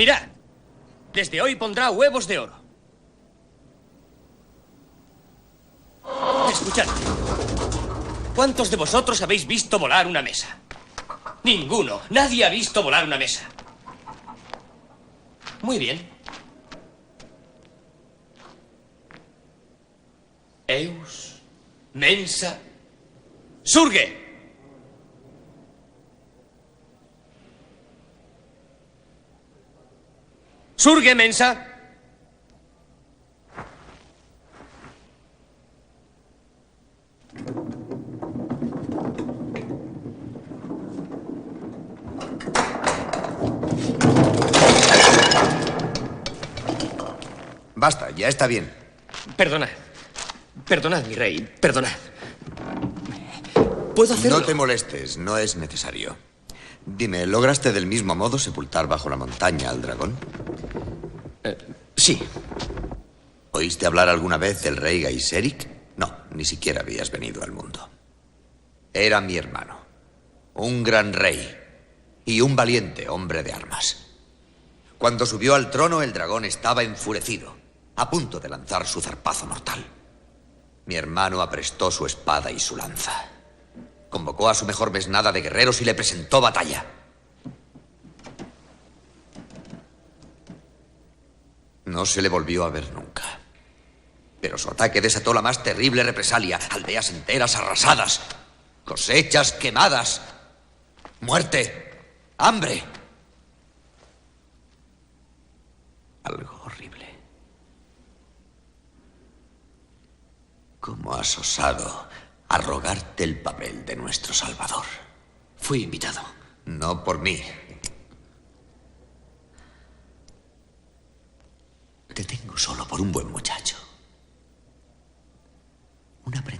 Mirad. Desde hoy pondrá huevos de oro. Escuchad. ¿Cuántos de vosotros habéis visto volar una mesa? Ninguno. Nadie ha visto volar una mesa. Muy bien. Eus, mensa, surge. Surge, mensa. Basta, ya está bien. Perdonad. Perdonad, mi rey. Perdonad. ¿Puedo hacerlo? No te molestes, no es necesario. Dime, ¿lograste del mismo modo sepultar bajo la montaña al dragón? Sí. ¿Oíste hablar alguna vez del rey Gaiseric? No, ni siquiera habías venido al mundo. Era mi hermano. Un gran rey. Y un valiente hombre de armas. Cuando subió al trono, el dragón estaba enfurecido, a punto de lanzar su zarpazo mortal. Mi hermano aprestó su espada y su lanza. Convocó a su mejor mesnada de guerreros y le presentó batalla. No se le volvió a ver nunca. Pero su ataque desató la más terrible represalia. Aldeas enteras arrasadas. Cosechas quemadas. Muerte. Hambre. Algo horrible. ¿Cómo has osado arrogarte el papel de nuestro Salvador? Fui invitado. No por mí. Te tengo solo por un buen muchacho. Un aprendiz.